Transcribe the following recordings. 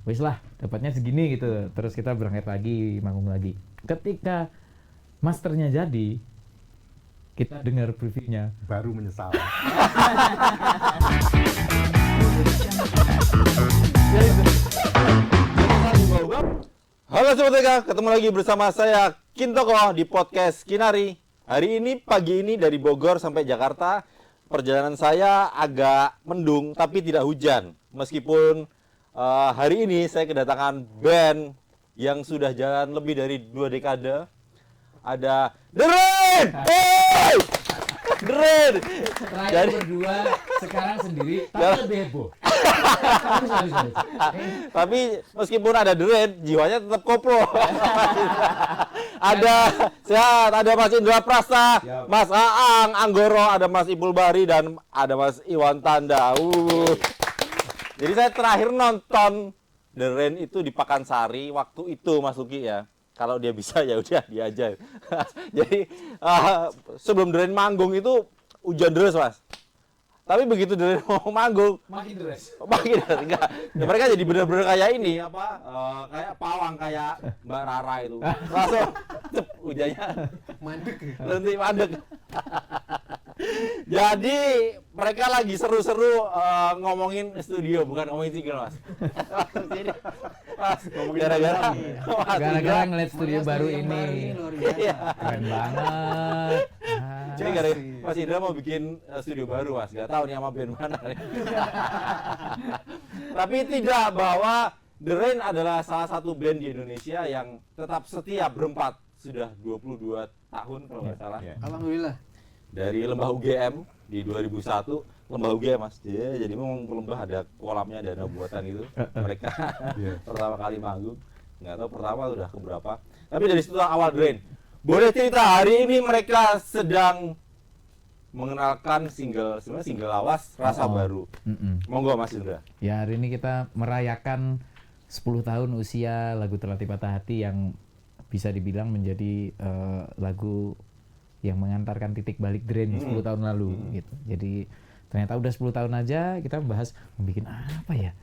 wis lah dapatnya segini gitu, terus kita berangkat lagi manggung lagi. Ketika masternya jadi, kita dengar previewnya baru menyesal. Halo Sobat TK, ketemu lagi bersama saya Kintoko di podcast Kinari. Hari ini, pagi ini dari Bogor sampai Jakarta, perjalanan saya agak mendung tapi tidak hujan. Meskipun hari ini saya kedatangan band yang sudah jalan lebih dari 2 dekade. Ada The Rain! Hey! The Rain! terakhir berdua, sekarang sendiri, tapi lebih heboh. Tapi meskipun ada The Rain, jiwanya tetap koplo. Ada Mas Indra Prasta, Mas Aang Anggoro, ada Mas Ipul Bahri, dan ada Mas Iwan Tanda. Jadi saya terakhir nonton The Rain itu di Pakansari waktu itu, Mas Luki ya. Kalau dia bisa ya udah dia aja. Jadi sebelum The Rain manggung itu hujan deras, Mas. Tapi begitu The Rain mau manggung makin deras. Enggak. Mereka jadi benar-benar kayak ini kayak pawang, kayak Mbak Rara itu. Langsung hujannya mandek. Nanti mandek. Jadi mereka lagi seru-seru ngomongin studio, bukan ngomongin single, Mas. Gara-gara ngeliat studio baru ini. Keren banget. Jadi gara-gara Mas Indra mau bikin studio baru, Mas. Gak tahu nih sama band mana. Tapi tidak, bahwa The Rain adalah salah satu band di Indonesia yang tetap setia berempat. Sudah 22 tahun kalau nggak salah. Alhamdulillah. Dari Lembah UGM di 2001, Lembah UGM, Mas. Jadi memang lembah ada kolamnya, dana buatan itu. Mereka pertama kali manggung, nggak tahu pertama udah keberapa. Tapi dari situ awal The Rain. Boleh cerita hari ini mereka sedang mengenalkan single lawas Rasa Baru. Monggo Mas Indra. Ya, hari ini kita merayakan 10 tahun usia lagu Terlatih Patah Hati yang bisa dibilang menjadi lagu yang mengantarkan titik balik The Rain 10 tahun lalu gitu. Jadi ternyata udah 10 tahun aja kita membahas mau bikin apa ya.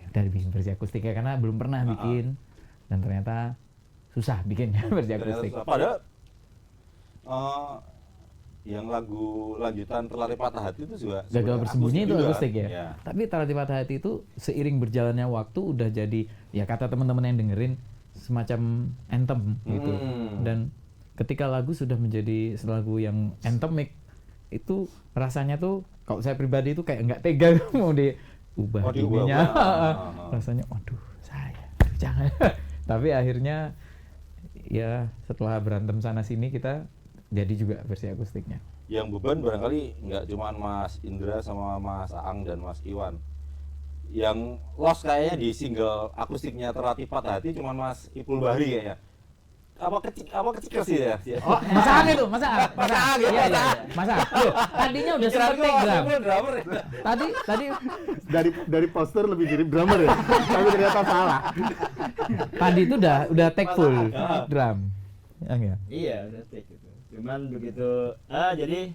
Udah bikin versi akustik ya, karena belum pernah bikin dan ternyata susah bikinnya versi akustik. Padahal yang lagu lanjutan Terlatih Patah Hati itu juga Gagal Bersembunyi itu akustik ya. Ya. Tapi Terlatih Patah Hati itu seiring berjalannya waktu udah jadi, ya kata teman-teman yang dengerin, semacam anthem gitu. Dan ketika lagu sudah menjadi lagu yang anthemic, itu rasanya tuh kalau saya pribadi itu kayak nggak tega mau diubah gininya. Rasanya waduh jangan. Tapi akhirnya ya setelah berantem sana sini kita jadi juga versi akustiknya. Yang beban barangkali nggak cuma Mas Indra sama Mas Aang dan Mas Iwan. Yang lost kayaknya di single akustiknya Terlatih Patah Hati cuma Mas Ipul Bahri kayaknya. Apa kecil sih ya? Oh, Mas Aang itu, Mas Aang. Iya. Mas Aang. Loh, tadinya udah sempat take drum. Tadi Dari poster lebih mirip drummer ya, tapi ternyata salah. Tadi itu udah take full drum. Ya. Iya, udah take itu. Cuman begitu jadi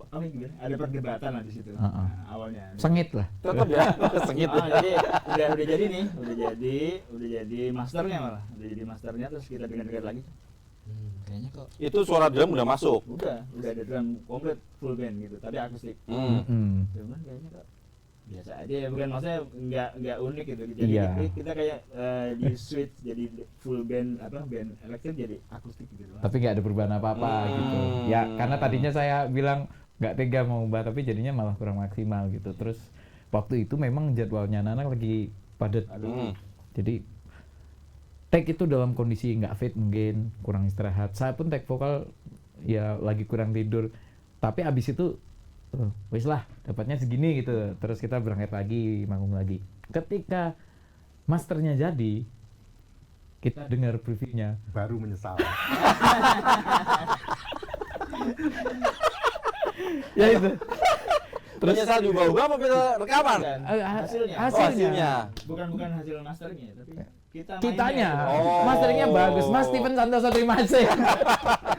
gimana? Ada perdebatan lah di situ. Awalnya. Sengit lah. Tetap ya, sengit. Jadi udah jadi nih, udah jadi masternya malah. Udah jadi masternya, terus kita dengar lagi. Kayaknya kok Itu suara drum udah masuk. udah ada drum komplit full band gitu, tapi akustik. Cuman kayaknya kok biasa aja ya, bukan maksudnya nggak unik gitu. Jadi kita kayak di switch jadi full band band elektrik jadi akustik gitu. Tapi nggak ada perubahan apa-apa gitu. Ya karena tadinya saya bilang nggak tega mau ubah, tapi jadinya malah kurang maksimal gitu. Terus waktu itu memang jadwalnya Nana lagi padat. Jadi take itu dalam kondisi nggak fit, mungkin kurang istirahat. Saya pun take vokal ya lagi kurang tidur. Tapi abis itu wis lah dapatnya segini gitu, terus kita berangkat lagi manggung lagi. Ketika masternya jadi, kita dengar previewnya Baru menyesal. ya itu. Terus menyesal diubah-ubah apa bisa rekaman? Hasilnya. Bukan hasil masternya, tapi kitanya. Gitu. Masternya bagus, Mas Steven Santoso Trimase.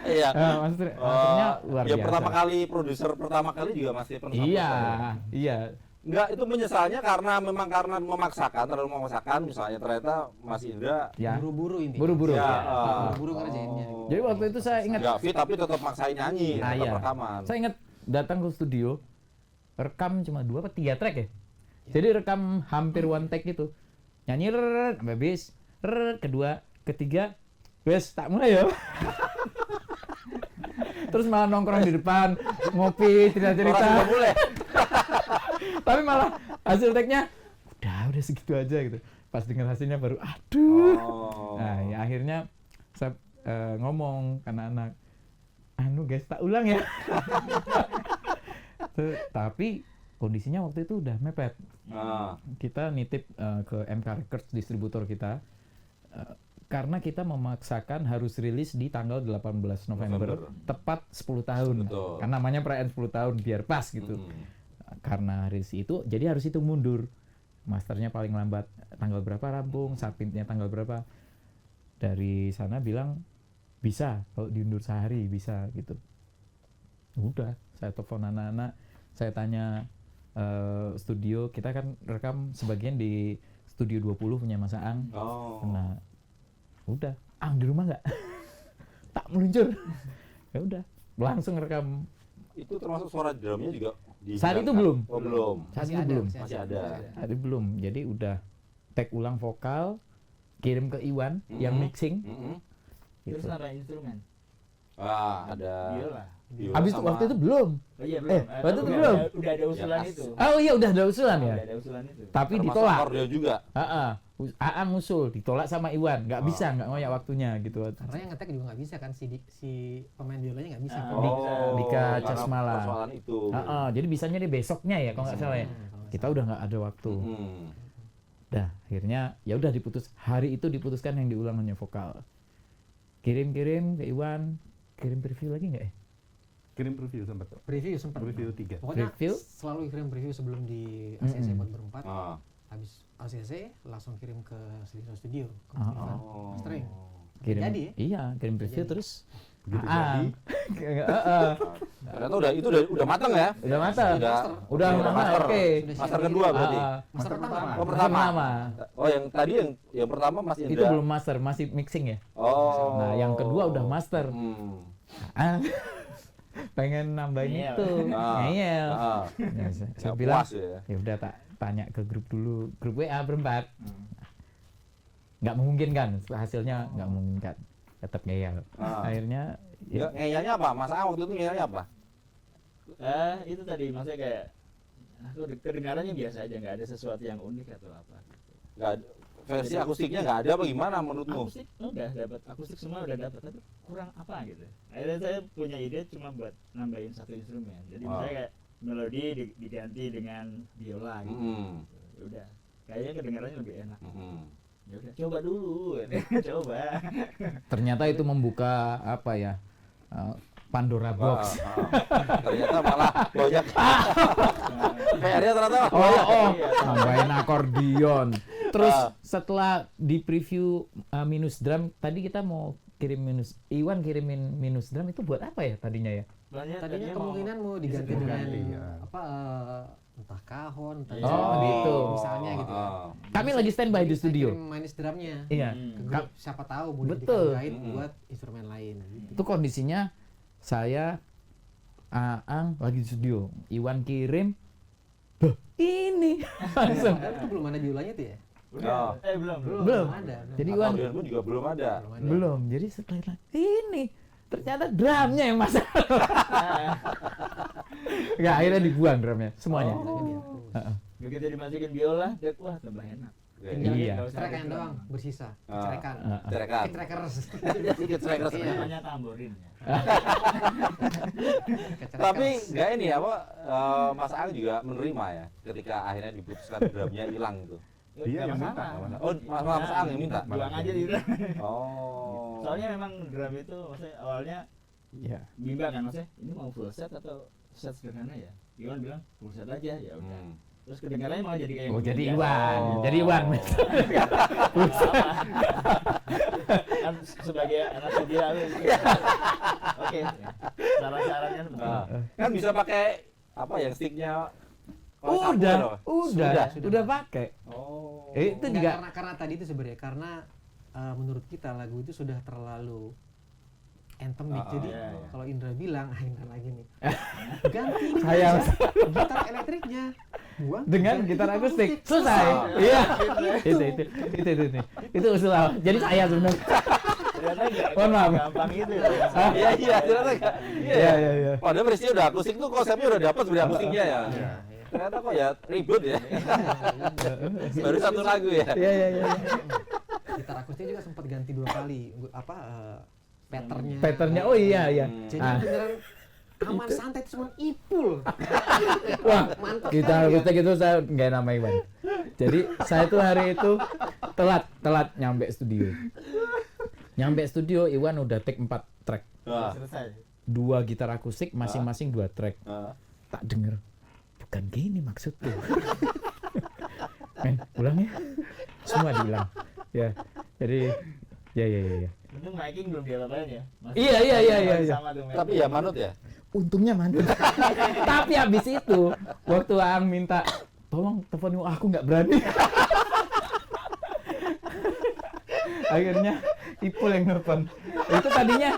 Iya. Masternya luar biasa. Ya pertama kali produser pertama kali juga Mas Steven Santoso. Iya. Enggak, itu menyesalnya karena memang karena terlalu memaksakan, misalnya ternyata Mas Indra Ya. Buru-buru ini. Buru-buru. ya, Buru-buru ngerjainnya. Jadi waktu itu saya ingat, nggak fit tapi tetap maksain nyanyi, Nah, tetap iya. rekaman. saya ingat datang ke studio, rekam cuma 2 atau 3 track ya. Jadi rekam hampir one take gitu. Nyanyi sampai habis, kedua, ketiga, wes tak mulai ya. Terus malah nongkrong di depan, ngopi, cerita-cerita. Orang sudah mulai. Tapi malah hasil take-nya udah segitu aja gitu. Pas dengar hasilnya baru aduh. Oh. Nah, ya akhirnya saya ngomong ke anak-anak, anu guys tak ulang ya. Tapi kondisinya waktu itu udah mepet. Nah, Kita nitip ke MK Records distributor kita karena kita memaksakan harus rilis di tanggal 18 November. Tepat 10 tahun. Betul. Kan namanya perayaan 10 tahun biar pas gitu. Karena rilis itu jadi harus hitung mundur. Masternya paling lambat tanggal berapa rampung, submitnya tanggal berapa. Dari sana bilang bisa kalau diundur sehari bisa gitu. Udah, saya telepon anak-anak, saya tanya studio, kita kan rekam sebagian di Studio 20 punya Mas Aang. oh. Nah, udah, Ang di rumah nggak? Tak meluncur. Ya udah, langsung rekam. Itu termasuk suara drumnya juga Saat itu dihilangkan? belum. Oh, belum. Saat Masih itu ada, belum. Masih ada. Tadi belum. Jadi udah take ulang vokal, kirim ke Iwan yang mixing. Terus Gitu. nambahin instrumen. Ada Biola. biola Habis itu sama- waktu itu belum. Oh iya belum. waktu itu Udah- belum. Udah ada usulan Ya, itu. Oh iya udah ada usulan ya. Udah ada usulan itu. Tapi termasuk ditolak. akordeon juga. Aang usul, ditolak sama Iwan. Nggak bisa, nggak ngoyak waktunya gitu. Karena yang ngetek juga nggak bisa kan si pemain biolanya nggak bisa. Ah. kan? Dika karena Casmala. persoalan itu. Jadi bisanya di besoknya ya kalau nggak salah ya. Kita udah nggak ada waktu. Dah, akhirnya ya udah diputus. Hari itu diputuskan yang diulang hanya vokal. Kirim-kirim ke Iwan, kirim preview lagi nggak ya? Kirim preview sempat. Preview sempat. Preview 3. Pokoknya Preview? selalu kirim preview sebelum di ACC buat berempat. Ah. Habis ACC langsung kirim ke studio ke Oh, Ivan. oh. Mastering. Kirim, Jadi ya? Iya, kirim preview Jadi. terus. Begitu Aang. Ternyata udah matang ya. Udah matang. Udah master. oke. Master kedua berarti. Master pertama. Oh, pertama. Pertama. Oh, yang tadi yang pertama Mas Indra. Itu belum master, masih mixing ya. Oh. Nah, yang kedua udah master. Ah, pengen nambahin Ngeyel. itu, ngeyel. Ya, saya Nggak bilang, puas ya. ya udah tak tanya ke grup dulu, grup WA berempat. Nggak memungkinkan, hasilnya nggak memungkinkan. Tetap ngeyel. Akhirnya, ya, Ngeyelnya apa? Mas Aang waktu itu ngeyelnya apa? Itu tadi maksudnya kayak aku kedengarannya biasa aja, nggak ada sesuatu yang unik atau apa. Nggak ada. Versi akustiknya nggak ada apa gimana menurutmu? Akustik udah dapat, akustik semua udah dapat, tapi kurang apa gitu. Akhirnya saya punya ide cuma buat nambahin satu instrumen. Jadi misalnya kayak melodi diganti dengan biola gitu. Ya udah, kayaknya kedengarannya lebih enak. Ya udah, coba dulu, coba. ternyata itu membuka apa ya, Pandora Box. Ternyata malah banyak. PR-nya ternyata Oh, Iya. nambahin akordion. Terus setelah di preview minus drum, tadi kita mau kirim minus, Iwan kirimin minus drum itu buat apa ya tadinya ya? Tadinya kemungkinan mau diganti dengan apa entah kahon, entah Oh, gitu. misalnya gitu. Ya. Kami lagi standby di Saya studio. kirim minus drumnya. Iya. Ke grup, siapa tahu boleh Betul. ditambahin buat instrumen lain. Gitu. Itu kondisinya saya, Aang lagi di studio, Iwan kirim, "Loh, ini langsung. Padahal itu belum ada biolanya tuh ya? Oh. Belum. ada. Jadi Iwan Akordeon pun juga belum ada. belum. Jadi setelah ini ternyata drumnya yang masalah. Nggak, akhirnya dibuang drumnya semuanya. Begitu dimasukin biola, dia wah tambah enak. Iya. Nggak usah Cerekan ada doang, bersisa. Cerekan. Cerekan. Kecrekers. Sedikit striker Iya. namanya tamborin ya. Tapi nggak ini apa Mas Aang juga menerima ya ketika akhirnya diputuskan drumnya hilang itu. Dia yang minta. Oh, Mas Aang yang minta. Buang aja gitu. Oh. Soalnya memang drum itu maksudnya awalnya Iya. bimbang kan, maksudnya ini mau full set atau set sederhana ya. Iwan bilang full set aja, ya udah. Terus kedengarannya malah jadi kayak Oh, jadi begini Iwan, Oh. jadi Iwan. kan sebagai anak studio oke saran-sarannya seperti itu. Kan bisa pakai apa yang sticknya Udah pakai. Oh. Itu Enggak, juga karena tadi itu sebenarnya karena menurut kita lagu itu sudah terlalu anthemic. Jadi iya, iya. kalau Indra bilang, Indra lagi nih, ganti ini Saya- aja gitar elektriknya, buang dengan gitar akustik selesai. Iya. Itu usul awal. Jadi saya sebenarnya. Ternyata nggak Mohon maaf. gampang itu ya. Iya, ternyata enggak. Iya. Padahal peristiwa udah akustik tuh konsepnya udah dapat sebenarnya akustiknya ya. Iya. Ternyata kok ya ribut ya. Baru satu lagu ya. Iya. Gitar akustik juga sempat ganti 2 kali patternnya. Patternnya, oh iya. Jadi Ah. beneran aman santai itu cuma Ipul. Wah, Mantap kita sekali ya. akustik itu saya nggak nama Iwan. Jadi saya tuh hari itu telat nyampe studio. Iwan udah take 4 track. Wah. Selesai. 2 gitar akustik masing-masing 2 track. Ah. Tak denger. Bukan gini maksudku. Men, ulang ya. Semua diulang. Ya. Jadi ya. Untung miking belum diapa-apain ya. Masih Iya. sama tuh mic. Tapi ya manut ya. Untungnya mantap. Tapi habis itu waktu Ang minta tolong telepon aku nggak berani. Akhirnya Ipul yang nelfon. Itu tadinya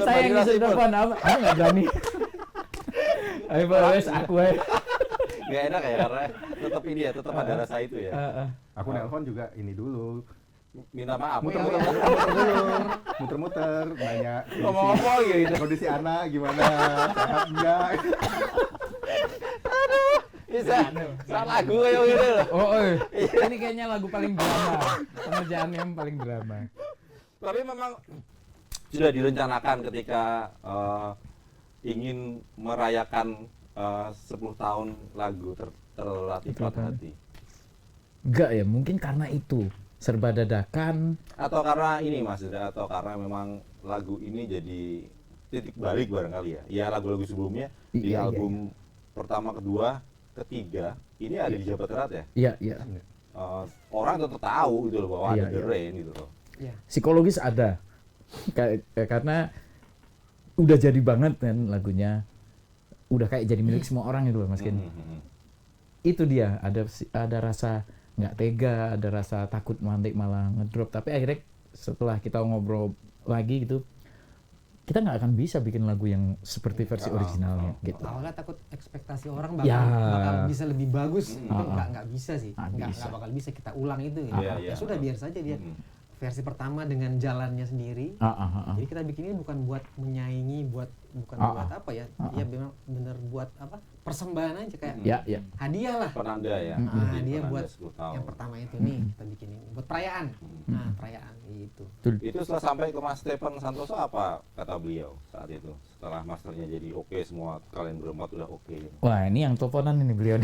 saya yang ngisi telepon, aku nggak berani. Ayo wes aku aja. Gak enak ya karena tetap ini ya, tetap ada rasa itu ya. Aku nelpon juga ini dulu, Minta maaf. muter-muter, nanya Ngomong-ngomong gitu. kondisi anak gimana, sehat enggak? Bisa salah lagu kayak gitu loh. Ini kayaknya lagu paling drama. Pengerjaannya yang paling drama. Tapi memang sudah direncanakan ketika ingin merayakan 10 tahun lagu terlatih patah hati. Enggak ya, mungkin karena itu serba dadakan. Atau karena ini Mas, atau karena memang lagu ini jadi titik balik barangkali ya. Ya lagu-lagu sebelumnya di Iya, album pertama, kedua, ketiga ini ada di Jabat Erat ya. Iya. Orang tetap tahu gitu loh bahwa Iya, ada The iya. Rain gitu loh. Iya. Psikologis ada. Karena udah jadi banget kan lagunya. Udah kayak jadi milik semua orang itu loh Mas Ken. Itu dia, ada rasa nggak tega, ada rasa takut nanti malah ngedrop. Tapi akhirnya setelah kita ngobrol lagi gitu, kita nggak akan bisa bikin lagu yang seperti versi originalnya gitu. Awalnya takut ekspektasi orang Ya. bakal bisa lebih bagus, itu nggak bisa sih, Nggak bisa. nggak bakal bisa kita ulang itu. Iya, iya. Ya sudah biar saja dia versi pertama dengan jalannya sendiri. Jadi kita bikin ini bukan buat menyaingi, buat apa ya? Ya memang bener buat apa? Persembahan aja kayak Ya. hadiah lah. Penanda ya. Nah, Jadi dia penanda buat 10 tahun. yang pertama itu nih kita bikin ini buat perayaan. Nah, perayaan itu. Itu setelah sampai ke Mas Stephen Santoso apa kata beliau saat itu? Setelah masternya jadi oke, semua kalian berempat udah oke. Wah, ini yang teleponan ini beliau.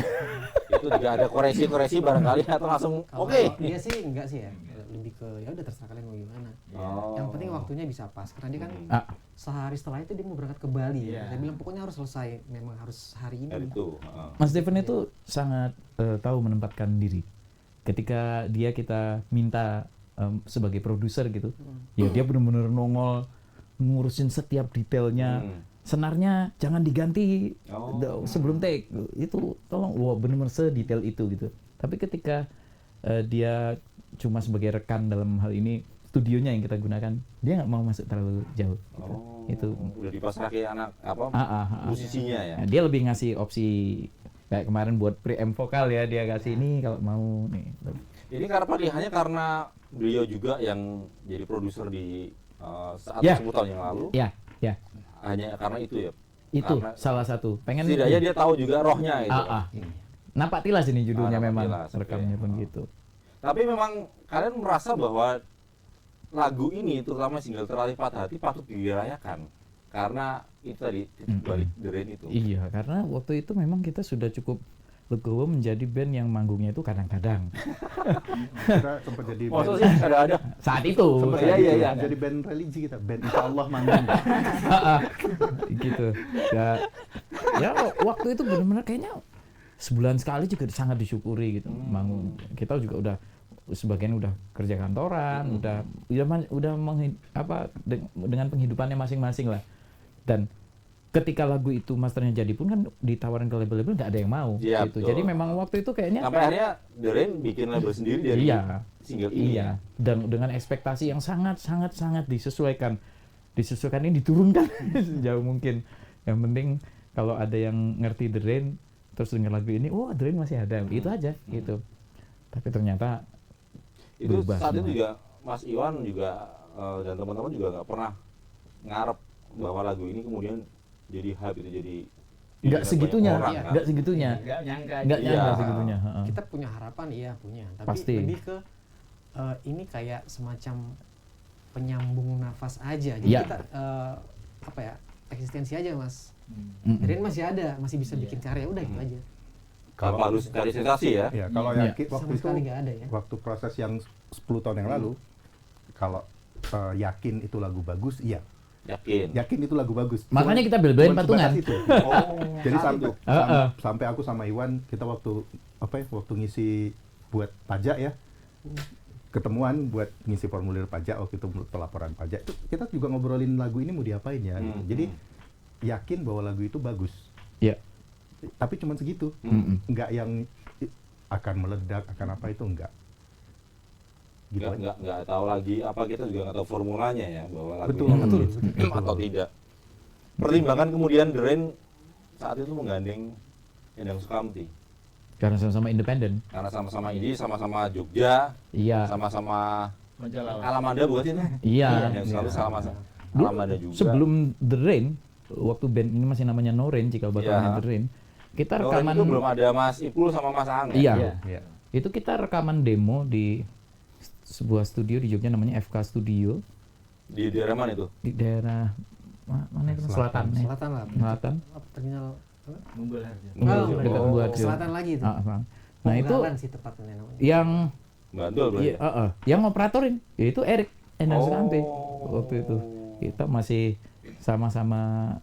Itu juga ada koreksi-koreksi barangkali atau langsung Kalau oke. dia sih enggak sih ya, lebih ke ya udah terserah kalian mau gimana. Oh. Yang penting waktunya bisa pas karena dia kan Ah. sehari setelah itu dia mau berangkat ke Bali. Iya. Dia bilang pokoknya harus selesai, memang harus hari ini. Dari itu. Mas Stephen itu sangat tahu menempatkan diri. Ketika kita minta sebagai produser gitu, ya dia benar-benar nongol ngurusin setiap detailnya. Senarnya jangan diganti sebelum take. Itu tolong, wah benar-benar sedetail itu gitu. Tapi ketika dia cuma sebagai rekan dalam hal ini, studionya yang kita gunakan, dia nggak mau masuk terlalu jauh. Oh. Itu. Udah dipasrah ke anak apa? Ah. Musisinya ya. Nah, dia lebih ngasih opsi kayak kemarin buat preamp vokal ya, dia kasih ini kalau mau nih. Ini hanya karena beliau juga yang jadi produser di saat Ya. 10 tahun yang lalu. Ya. Hanya karena itu ya. Itu Karena salah satu. Pengen setidaknya dia tahu juga rohnya itu. Napak tilas ini judulnya Napak memang, Tilas, oke. rekamnya pun gitu. Tapi memang kalian merasa bahwa lagu ini, terutama single Terlatih Patah Hati, patut dirayakan karena itu tadi titik balik The Rain itu. Iya, karena waktu itu memang kita sudah cukup legowo menjadi band yang manggungnya itu kadang-kadang. Kita sempat jadi Maksudnya sih ada Saat itu. sempat Iya, jadi, iya, iya. jadi band religi kita, band Insya Allah manggung. Gitu. Ya waktu itu benar-benar kayaknya sebulan sekali juga sangat disyukuri gitu. Mangun. Kita juga udah sebagian udah kerja kantoran, udah dengan penghidupannya masing-masing lah. Dan ketika lagu itu masternya jadi pun kan ditawarin ke label-label nggak ada yang mau Iya, gitu. betul. Jadi memang waktu itu kayaknya Sampai akhirnya The Rain bikin label sendiri dari iya, single ini. iya, dan dengan ekspektasi yang sangat disesuaikan ini diturunkan sejauh mungkin. Yang penting kalau ada yang ngerti The Rain terus dengar lagu ini, oh The Rain masih ada, itu aja gitu. Tapi ternyata Itu berubah saat itu semua. juga Mas Iwan juga dan teman-teman juga nggak pernah ngarep bahwa lagu ini kemudian jadi hype, itu jadi nggak banyak segitunya, orang, iya. kan? nggak segitunya, Nggak nyangka. nggak Iya. nyangka segitunya. heeh. Kita punya harapan, iya punya, tapi Pasti. lebih ke ini kayak semacam penyambung nafas aja. Jadi Iya. kita apa ya, eksistensi aja mas. Mm-mm. Deren masih ada, masih bisa bikin karya, udah gitu aja. Tanpa harus cari sensasi ya. Ya, kalau Iya. yakin waktu Sama itu sekali nggak ada ya. waktu proses yang 10 tahun yang lalu, kalau yakin itu lagu bagus, iya. Yakin itu lagu bagus. Makanya kita bel-belain cuman patungan. sebatas itu. Oh, Jadi saat sampai itu. sampai aku sama Iwan, kita waktu waktu ngisi buat pajak ya, ketemuan buat ngisi formulir pajak waktu itu pelaporan pajak, itu kita juga ngobrolin lagu ini mau diapain ya. Jadi yakin bahwa lagu itu bagus, Iya. tapi cuman segitu, nggak yang akan meledak akan apa itu enggak. Gitu aja. Nggak tahu lagi apa, kita juga nggak tahu formulanya ya bahwa lagu Betul, ini betul. atau tidak. Pertimbangan kemudian The Rain saat itu menggandeng Endang Sukamti Karena sama-sama independen. karena sama-sama ini, sama-sama Jogja, Iya. sama-sama Majalah. Alamanda bukan sih? Iya. Yang selalu sama Dulu, Alamanda juga. sebelum The Rain, waktu band ini masih namanya No Rain, cikal bakalnya Iya. The Rain, kita Kalau rekaman itu belum ada Mas Ipul sama Mas Ang ya? Iya. Iya. Itu kita rekaman demo di sebuah studio di Jogja namanya FK Studio Di daerah mana itu? di daerah mana itu selatan ya. Selatan lah. Selatan. Apa, terminal apa? Mumbul Harjo. Dekat Oh, Mumbul Harjo. selatan lagi itu. Nah itu Penggalan sih tepatnya namanya. yang Bantul berarti. yang ngoperatorin yaitu Erik Endang Sukamti Oh. waktu itu. Kita masih sama-sama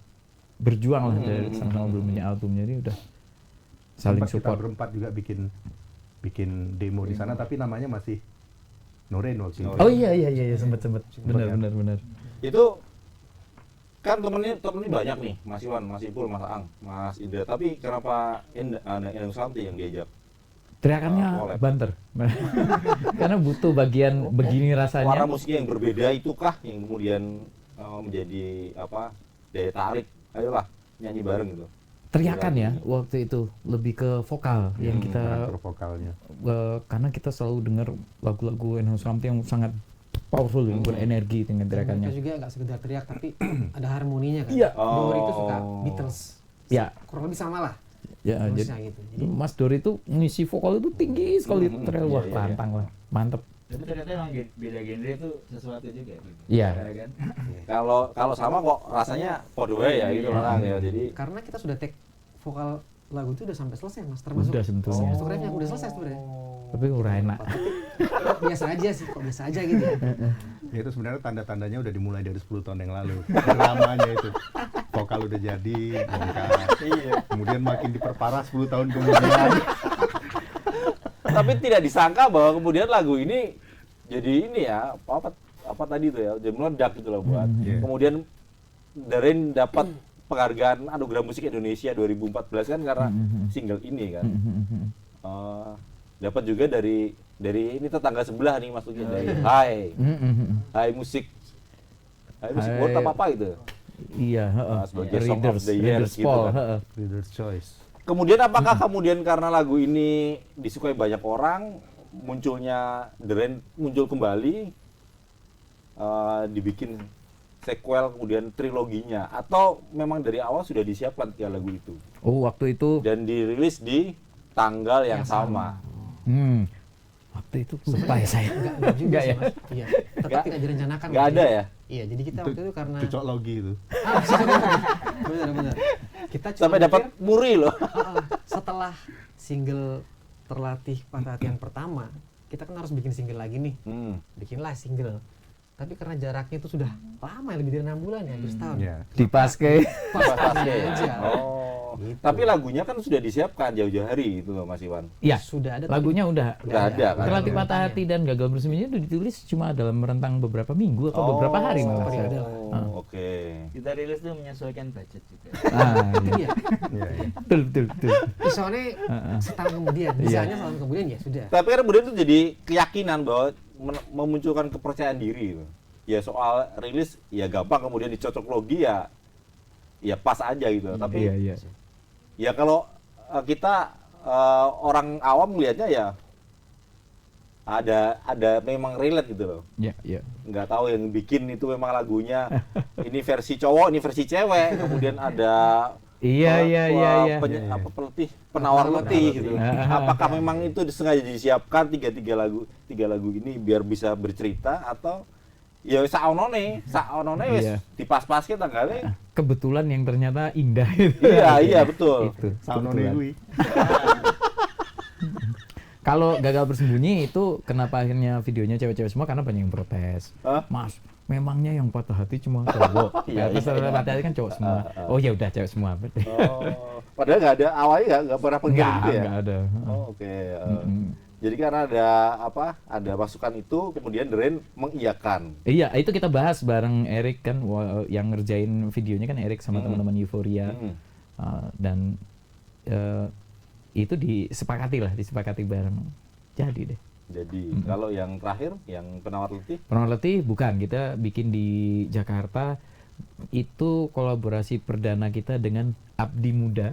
berjuang lah dari sama-sama belum punya album, jadi udah saling Sempat kita support. berempat juga bikin demo di sana, tapi namanya masih Noren waktu itu. Oh iya sempat benar. Itu kan temennya banyak nih, Mas Iwan, Mas Ipul, Mas Ang, Mas Indra. Tapi kenapa Endang Sukamti yang diajak? Teriakannya Collab. banter. Karena butuh bagian begini Warna rasanya. musiknya yang berbeda itukah yang kemudian menjadi daya tarik? Ayolah nyanyi bareng gitu. Teriakan ya waktu itu lebih ke vokal yang kita Karakter vokalnya. karena kita selalu dengar lagu-lagu Endang Sukamti yang sangat powerful, yang berenergi dengan Mereka teriakannya. juga nggak sekedar teriak tapi ada harmoninya kan. Iya. Dori itu suka Oh. Beatles. Ya, Kurang lebih sama lah. ya Bluesnya jadi gitu. Jadi Mas Dori itu ngisi vokal itu tinggi sekali, teriak wah iya, iya. lantang lah, mantep. Tapi ternyata emang beda genre itu sesuatu juga gitu. Iya. Ya kan? Kalau sama kok rasanya podo wae ya gitu orang ya. Jadi karena kita sudah take vokal lagu itu udah sampai selesai mas, termasuk Udah sebetulnya. termasuk refnya udah selesai sebenarnya. Tapi ora enak. Kok biasa aja sih, kok biasa aja gitu ya. Ya, itu sebenarnya tanda-tandanya udah dimulai dari 10 tahun yang lalu. Dramanya itu. Vokal udah jadi, bongkar. Kemudian makin diperparah 10 tahun kemudian. tapi tidak disangka bahwa kemudian lagu ini jadi ini ya apa tadi itu ya, jadi meledak gitu loh buat. Iya. Kemudian The Rain dapat penghargaan Anugerah Musik Indonesia 2014 kan karena single ini kan. Dapat juga dari ini tetangga sebelah nih maksudnya dari Hai Musik. Hai Musik Hai. World apa gitu. Iya, heeh. Sebagai Song of the Year Readers gitu poll, kan. heeh. Reader's Choice. Kemudian apakah kemudian karena lagu ini disukai banyak orang, munculnya The Rain muncul kembali, dibikin sequel kemudian triloginya, atau memang dari awal sudah disiapkan tiga lagu itu Oh, waktu itu dan dirilis di tanggal yang sama. waktu itu lupa ya saya. Enggak juga Enggak sih ya? mas. Iya. Tetap Nggak- tidak direncanakan. Nggak Mas. ada ya? Iya, jadi kita waktu itu karena Cucok logi itu. benar. Kita cuma Sampai dapat mikir, muri loh. setelah single terlatih perhatian pertama, kita kan harus bikin single lagi nih. Bikinlah single. Tapi karena jaraknya itu sudah lama, lebih dari 6 bulan ya, hampir setahun. Ya. Di Paske. Pas-pasnya aja. Oh. Tapi lagunya kan sudah disiapkan jauh-jauh hari itu loh Mas Iwan. Iya, Sudah ada lagunya udah. Udah ada kan? Terlatih Patah Hati dan Gagal Bersembunyi itu ditulis cuma dalam rentang beberapa minggu atau beberapa hari malah. Oke. Kita rilis tuh menyesuaikan budget juga. Iya. Iya. Betul. Soalnya setahun kemudian, bisanya setahun kemudian ya sudah. Tapi kan kemudian itu jadi keyakinan bahwa memunculkan kepercayaan diri gitu. Ya soal rilis ya gampang, kemudian dicocok logi ya pas aja gitu. Tapi Iya. ya kalau kita orang awam melihatnya ya ada memang relate gitu loh. Iya. Nggak tahu yang bikin itu memang lagunya ini versi cowok, ini versi cewek, kemudian ada Iya. penawar letih gitu. Apakah memang itu disengaja disiapkan tiga lagu ini biar bisa bercerita atau ya saonone wis Iya. dipas-paske tanggalnya. Kebetulan yang ternyata indah itu. Iya betul. Itu. Saunone kebetulan. kuwi. Kalau Gagal Bersembunyi itu kenapa akhirnya videonya cewek-cewek semua, karena banyak yang protes. Hah? Mas, memangnya yang patah hati cuma cowok. Iya, Terus iya. patah hati kan cowok semua. Oh ya udah cewek semua. Padahal nggak ada awalnya nggak pernah pengen gitu ya. Nggak ada. Oh, oke. Jadi karena ada masukan itu kemudian The Rain mengiyakan. Iya, itu kita bahas bareng Erik kan, yang ngerjain videonya kan Erik sama teman-teman Euphoria. Dan itu disepakati bareng. Jadi deh. Jadi kalau yang terakhir yang Penawar Letih Penawar Letih bukan, kita bikin di Jakarta. Itu kolaborasi perdana kita dengan Abdi Muda.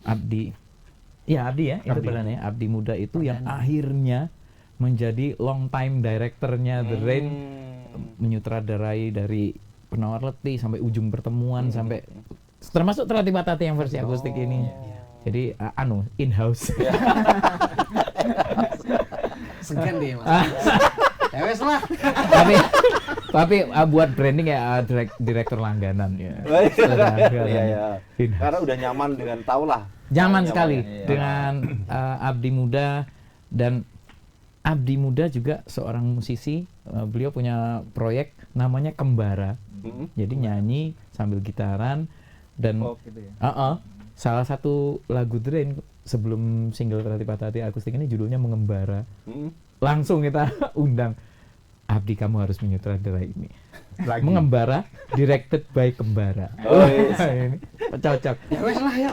Abdi ya, itu perdana ya. Abdi Muda itu yang akhirnya menjadi long time directornya The Rain, menyutradarai dari Penawar Letih sampai Ujung Pertemuan, sampai termasuk Terlatih Patah Hati yang versi akustik ini. Jadi in house. Segan deh Mas. Ya wes lah. tapi buat branding ya direktur langganan ya. Iya. Karena udah nyaman dengan tahulah. Nyaman sekali ya. dengan Abdi Muda. Dan Abdi Muda juga seorang musisi. Beliau punya proyek namanya Kembara. Jadi nyanyi sambil gitaran dan Gitu ya. salah satu lagu The Rain sebelum single Terlatih Patah Hati akustik ini judulnya Mengembara. Langsung kita undang, Abdi kamu harus menyutradarai ini. Mengembara, directed by Kembara. Ini cocok. Ya wes lah ya.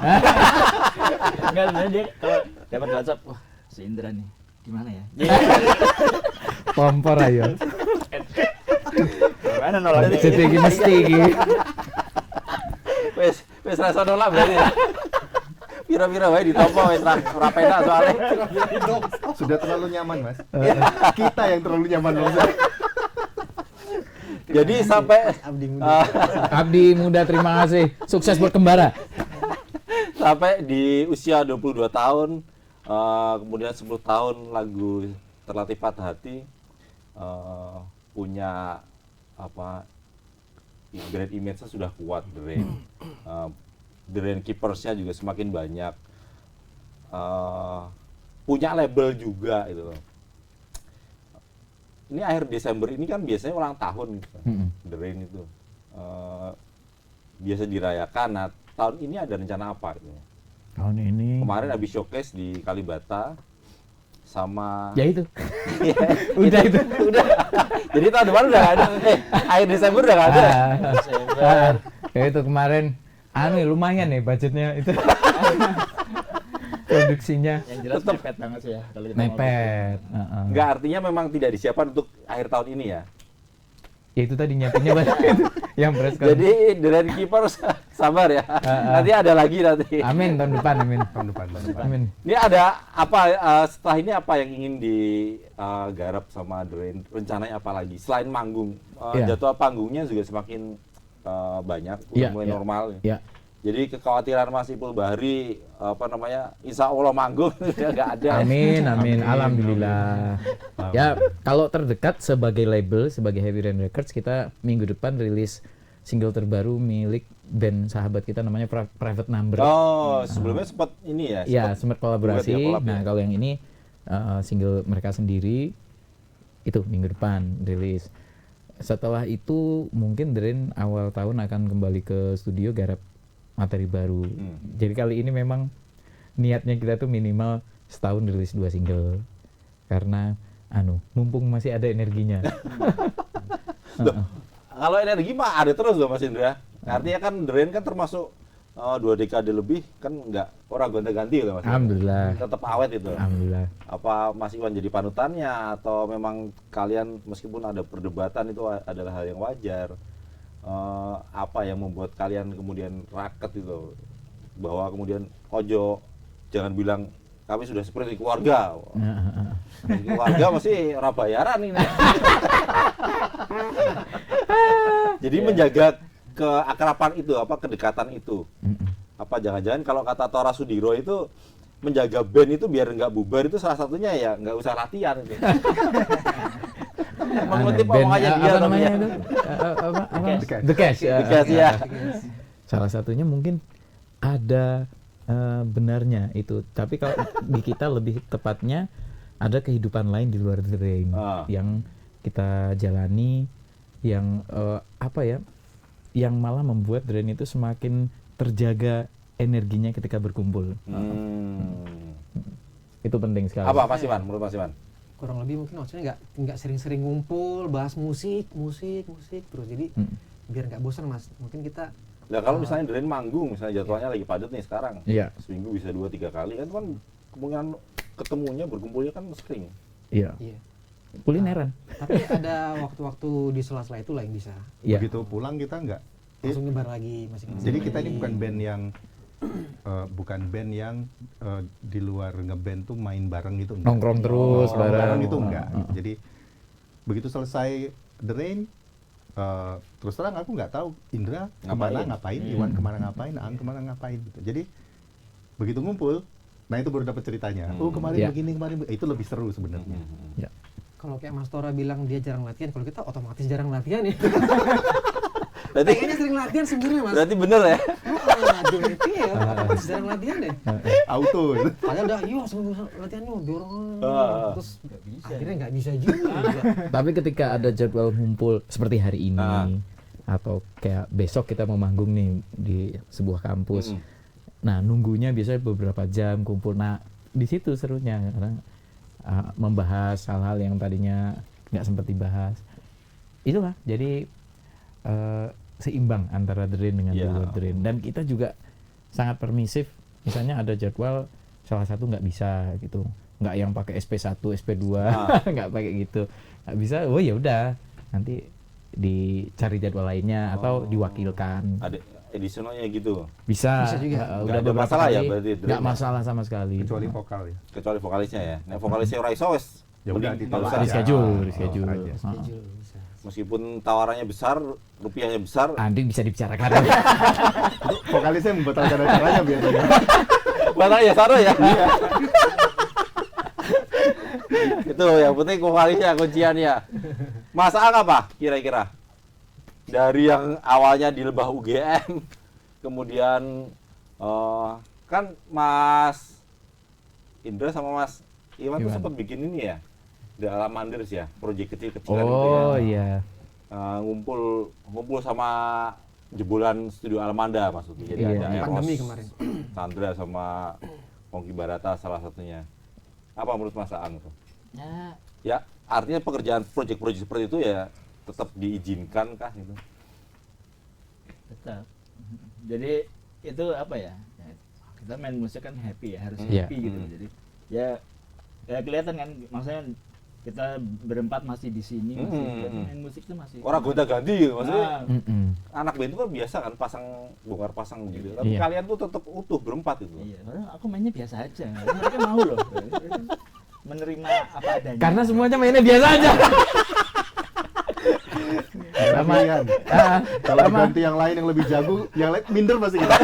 Enggak, sebenarnya dia kalau dapat WhatsApp, wah si Indra nih gimana ya? Pompor ayo. Gimana nolaknya? Jadi mesti iki. Wes rasa nolak berarti. Pira-pira wae ditompo wes ora penak soalnya. Sudah terlalu nyaman, Mas. Kita yang terlalu nyaman, Mas. Jadi sampai Abdi Muda, terima kasih. Sukses buat Kembara. sampai di usia 22 tahun kemudian 10 tahun lagu Terlatih Patah Hati punya brand image-nya sudah kuat, The Rain. The Rain Keepers-nya juga semakin banyak. Punya label juga gitu loh. Ini akhir Desember ini kan biasanya ulang tahun gitu. The Rain itu. Biasa dirayakan. Nah, tahun ini ada rencana apa gitu? Tahun ini. Kemarin habis showcase di Kalibata sama Ya itu. udah. Jadi tahun depan udah nggak ada. Akhir Desember udah nggak ada. Ya itu kemarin lumayan nih budgetnya itu. Produksinya Yang jelas mepet banget sih ya kalau kita mepet. Nggak, artinya memang tidak disiapkan untuk akhir tahun ini ya. Ya itu tadi nyiapinnya banyak itu. Yang press con. Jadi The Rain Keepers sabar ya. Nanti ada lagi nanti. Amin tahun depan, amin. Tahun depan. Amin. Ini ada apa setelah ini apa yang ingin digarap sama The Rain? Rencananya apa lagi selain manggung? Iya. Jadwal panggungnya juga semakin banyak, udah Iya, mulai iya. normal. Ya. Jadi kekhawatiran Mas Ipul Bahri insya Allah manggung nggak ada. Amin, amin. Alhamdulillah. Ya, kalau terdekat sebagai label, sebagai Heavy Rain Records, kita minggu depan rilis single terbaru milik band sahabat kita namanya Private Number. Oh, sebelumnya sempat ini ya? Iya, sempat kolaborasi. duet ya, collab Nah, ya. kalau yang ini single mereka sendiri itu minggu depan rilis. Setelah itu mungkin The Rain awal tahun akan kembali ke studio garap materi baru. Jadi kali ini memang niatnya kita tuh minimal setahun rilis 2 single. Karena mumpung masih ada energinya. Kalau energi mah ada terus loh Mas Indra. Artinya kan The Rain kan termasuk 2 dekade lebih kan nggak orang gonta-ganti loh Mas. Alhamdulillah. Tetap awet itu. Alhamdulillah. Apa Mas Iwan jadi panutannya atau memang kalian meskipun ada perdebatan itu adalah hal yang wajar? Apa yang membuat kalian kemudian raket itu bahwa kemudian ojo jangan bilang kami sudah seperti keluarga. Keluarga masih ora bayaran ini. Jadi menjaga keakraban itu, kedekatan itu. Apa jangan-jangan kalau kata Tora Sudiro itu menjaga band itu biar nggak bubar itu salah satunya ya nggak usah latihan itu. Mengutip omongannya dia apa namanya itu? The Cash. The Cash ya. Salah satunya mungkin ada benarnya itu. Tapi kalau di kita lebih tepatnya ada kehidupan lain di luar The Rain yang kita jalani, yang yang malah membuat The Rain itu semakin terjaga energinya ketika berkumpul. Itu penting sekali. Apa Mas Iwan? Menurut Mas Iwan? Kurang lebih mungkin maksudnya nggak sering-sering ngumpul bahas musik terus, jadi biar nggak bosan Mas. Mungkin kita kalau misalnya The Rain manggung, misalnya jadwalnya lagi padat nih sekarang, seminggu bisa 2-3 kali kan kemungkinan ketemunya berkumpulnya kan sering. Iya. Kulineran. Tapi ada waktu-waktu di sela-sela itu lah yang bisa. Begitu pulang kita nggak langsung nyebar lagi masing-masing. Jadi kita ini bukan band yang di luar ngeband tuh main bareng gitu, enggak. Nongkrong terus bareng itu enggak. Jadi begitu selesai The Rain, terus terang aku nggak tahu Indra kemana ngapain, Iwan kemana ngapain, Ang kemana ngapain gitu. Jadi begitu ngumpul, nah itu baru dapat ceritanya. Kemarin begini, itu lebih seru sebenarnya. Kalau kayak Mas Tora bilang dia jarang latihan, kalau kita otomatis jarang latihan ya. Berarti kayaknya sering latihan sebenarnya Mas. Berarti bener ya? Aduh, itu ya otomatis jarang latihan deh. Auto. Padahal udah, sebelum latihan yuk dorong. Terus akhirnya nggak bisa juga. Tapi ketika ada jadwal ngumpul seperti hari ini atau kayak besok kita mau manggung nih di sebuah kampus. Nah, nunggunya biasanya beberapa jam kumpul. Nah, di situ serunya karena membahas hal-hal yang tadinya nggak sempat dibahas. Itulah, jadi seimbang antara The Rain dengan luar The Rain. Dan kita juga sangat permisif. Misalnya ada jadwal salah satu nggak bisa gitu, nggak yang pakai SP1, SP2, nggak pakai gitu, nggak bisa. Oh ya udah, nanti dicari jadwal lainnya atau diwakilkan. Ada edisionalnya gitu. Bisa juga. Udah ada masalah ya berarti. Nggak masalah sama sekali. Kecuali vokal ya. Kecuali vokalisnya ya. Nah, vokalisnya ora iso wes. Ya udah ditolak Di aja. schedule. Meskipun tawarannya besar, rupiahnya besar. Nanti bisa dibicarakan. Vokalisnya membatalkan acaranya biasanya. Batal ya Saro ya. Itu yang penting vokalisnya kunciannya. Mas Ang apa kira-kira? Dari yang awalnya di Lebah UGM, kemudian kan Mas Indra sama Mas Iwan tuh sempat bikin ini ya, The Alamanders ya, proyek kecil-kecilan gitu ya. Oh iya. Ngumpul sama jebolan studio Alamanda maksudnya. Jadi ada Eros, pandemi kemarin. Sandra sama Pongki Barata salah satunya. Apa menurut Mas Ang tuh? Ya, artinya pekerjaan proyek-proyek seperti itu ya tetap diizinkan kah gitu? Tetap. Jadi itu apa ya? Kita main musik kan happy ya, harus Iya. happy gitu. Jadi ya kelihatan kan, maksudnya kita berempat masih di sini, masih main musik itu masih. Orang gonta-ganti gitu maksudnya. Ah, Anak band itu kan biasa kan bongkar pasang gitu. Tapi kalian tuh tetap utuh berempat itu. iya, padahal aku mainnya biasa aja. Mereka mau loh. Menerima apa adanya. Karena semuanya mainnya biasa aja. Sama kan. Kalau diganti yang lain yang lebih jago, yang lain minder pasti kita.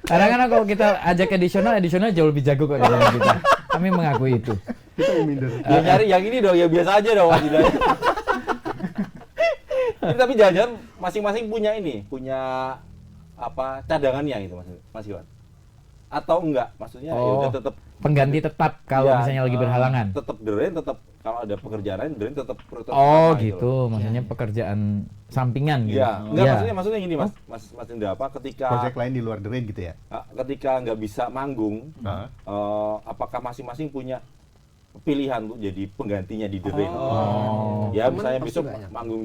Kadang-kadang kalau kita ajak edisional jauh lebih jago kok dari kita. Kami mengakui itu. Kita yang minder. Ya nyari yang ini dong, yang biasa aja dong tidak. Tapi jangan-jangan masing-masing punya apa cadangannya gitu Mas Iwan. atau enggak? Maksudnya ya udah tetap pengganti tetap kalau ya, misalnya lagi berhalangan. Tetap The Rain, tetap kalau ada pekerjaan lain The Rain tetap Oh sama gitu, loh. maksudnya pekerjaan sampingan gitu. Iya, enggak Iya. maksudnya gini Mas Indra, apa ketika Project lain di luar The Rain gitu ya? ketika nggak bisa manggung, apakah masing-masing punya pilihan untuk jadi penggantinya di The Rain? Ya Temen misalnya pasti besok banyak. manggung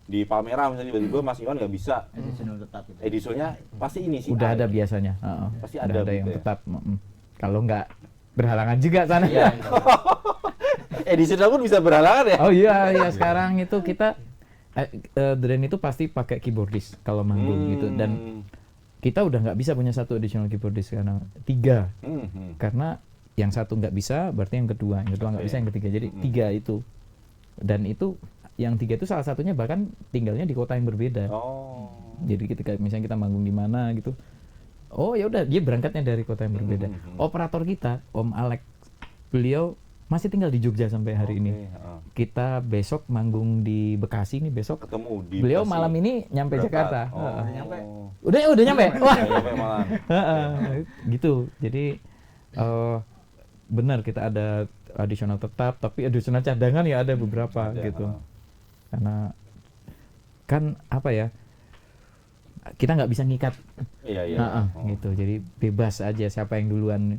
di Palmera misalnya tiba-tiba Mas Iwan nggak bisa, Additional tetap gitu. edisonya pasti ini sih. Udah ada biasanya. Heeh. Pasti Udah ada yang gitu ya. tetap. Kalau nggak berhalangan juga sana. Iya. Edisional pun bisa berhalangan ya? Oh iya, iya sekarang itu kita The Rain itu pasti pakai keyboardist kalau manggung gitu, dan kita udah nggak bisa punya satu additional keyboardist karena 3, karena yang satu nggak bisa berarti yang kedua nggak bisa, yang ketiga, jadi 3 itu, dan itu yang 3 itu salah satunya bahkan tinggalnya di kota yang berbeda. Oh. Jadi ketika misalnya kita manggung di mana gitu, oh ya udah dia berangkatnya dari kota yang berbeda. Operator kita Om Alex, beliau masih tinggal di Jogja sampai hari ini. Kita besok manggung di Bekasi nih besok. Ketemu di Beliau Bekasi. malam ini nyampe Berangkat. Jakarta. Oh. Nyampe. Udah nyampe. Wah. Nyampe malam. Gitu. Jadi benar kita ada additional tetap, tapi additional cadangan ya ada beberapa Ada, gitu. Karena kan apa ya? Kita nggak bisa ngikat. Iya. Gitu. Jadi bebas aja siapa yang duluan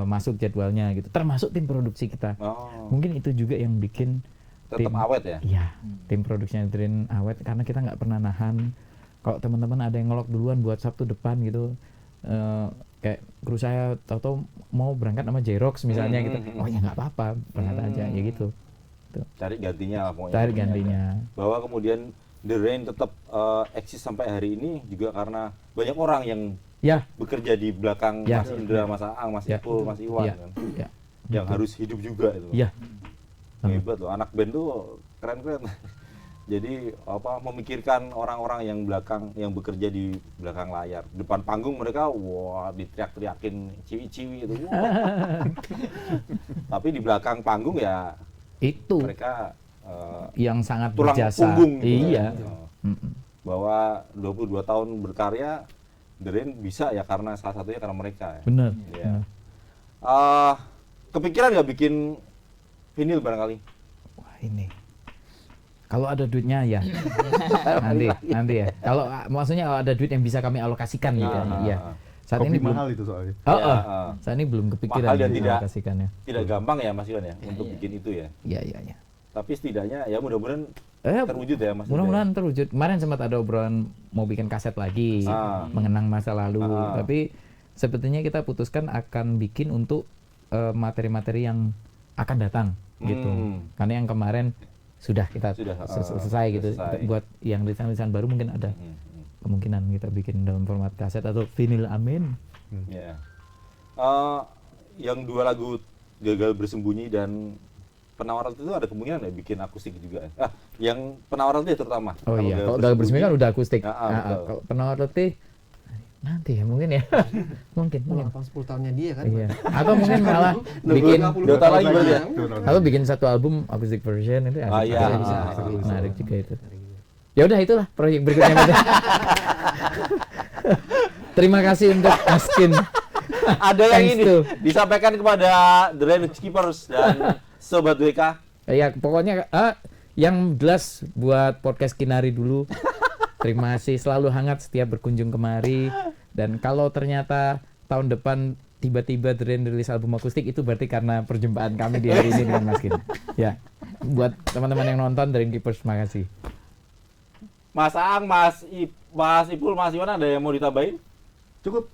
masuk jadwalnya gitu. Termasuk tim produksi kita. Oh. Mungkin itu juga yang bikin Tetap awet ya? Iya, tim produksinya Drain awet karena kita nggak pernah nahan. Kalau teman-teman ada yang ngelok duluan buat Sabtu depan gitu, kayak kru saya tahu-tahu mau berangkat sama Jerox misalnya gitu, oh ya nggak apa-apa, berangkat aja ya gitu. Cari gantinya lah pokoknya. Cari gantinya. Bahwa kemudian The Rain tetap eksis sampai hari ini juga karena banyak orang yang Ya, bekerja di belakang Ya. Mas Indra, Mas Aang, Mas Ya. Ipul, Mas Iwan Ya. kan. Ya. Yang harus hidup juga itu. Ya. Hebat loh, anak band tuh keren-keren. Jadi memikirkan orang-orang yang bekerja di belakang layar. Depan panggung mereka wah diteriak-teriakin ciwi-ciwi itu. Wah. Tapi di belakang panggung ya Itu mereka yang sangat tulang berjasa. punggung gitu Iya. kan. Bahwa 22 tahun berkarya The Rain bisa ya karena salah satunya karena mereka ya. Bener. Iya. bener. Kepikiran nggak bikin vinyl barangkali? Wah ini. Kalau ada duitnya ya. nanti ya. Kalau maksudnya kalau ada duit yang bisa kami alokasikan gitu ya. Saat Kopi ini belum. mahal itu soalnya. Saat ini belum kepikiran Mahal dan untuk tidak- alokasikannya. Tidak gampang ya Mas Iwan ya untuk bikin itu ya. Iya. Tapi setidaknya ya mudah-mudahan Eh, terwujud ya Mas. mudah-mudahan terwujud. Kemarin sempat ada obrolan mau bikin kaset lagi, mengenang masa lalu. Tapi sebetulnya kita putuskan akan bikin untuk materi-materi yang akan datang gitu. Karena yang kemarin sudah kita selesai gitu. selesai. Buat yang lisan-lisan baru mungkin ada kemungkinan kita bikin dalam format kaset atau vinyl, amin. Ya. Yang 2 lagu Gagal Bersembunyi dan Penawar itu ada kemungkinan ya bikin akustik juga. Yang Penawar itu terutama. Oh iya, kalau Gagal Bersembunyi kan udah akustik. betul. Kalau Penawar Letih nanti ya mungkin ya. mungkin. Ulang tahun 10 tahunnya dia kan. Iya. Atau mungkin malah bikin 2 tahun lagi berarti ya. atau bikin satu album acoustic version itu Ah, iya. bisa menarik juga itu. Ya udah itulah proyek berikutnya. Mas. Terima kasih untuk Askin. Ada yang Thanks ini to. disampaikan kepada The Rain Skippers dan Sobat WK. Ya pokoknya yang jelas buat podcast Kinari dulu. Terima kasih selalu hangat setiap berkunjung kemari, dan kalau ternyata tahun depan tiba-tiba The Rain rilis album akustik itu berarti karena perjumpaan kami di hari ini dengan Mas Kin. Ya. Buat teman-teman yang nonton The Rain Keepers, makasih. Mas Aang, Mas Ipul, Mas Iwan ada yang mau ditambahin? Cukup.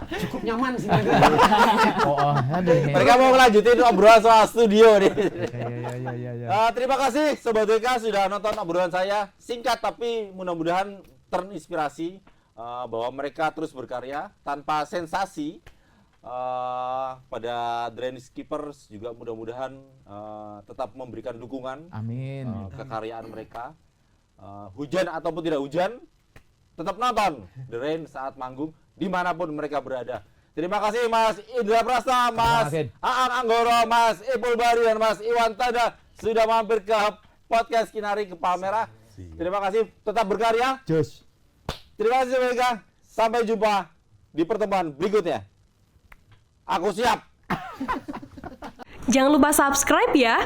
Cukup nyaman sih. Aduh. Mereka mau melanjutin obrolan soal studio nih. Ya. Terima kasih Sobat WK sudah nonton obrolan saya. Singkat tapi mudah-mudahan terinspirasi bahwa mereka terus berkarya tanpa sensasi. Pada The Rain Skippers juga mudah-mudahan tetap memberikan dukungan Amin. kekaryaan mereka. Hujan ataupun tidak hujan, tetap nonton The Rain saat manggung dimanapun mereka berada. Terima kasih Mas Indra Prasta, Mas Aang Anggoro, Mas Ipul Bari, dan Mas Iwan Tanda sudah mampir ke podcast Kinari ke Palmera. Terima kasih, tetap berkarya. Jos. Terima kasih mereka. Sampai jumpa. di pertemuan berikutnya. Aku siap. Jangan lupa subscribe ya.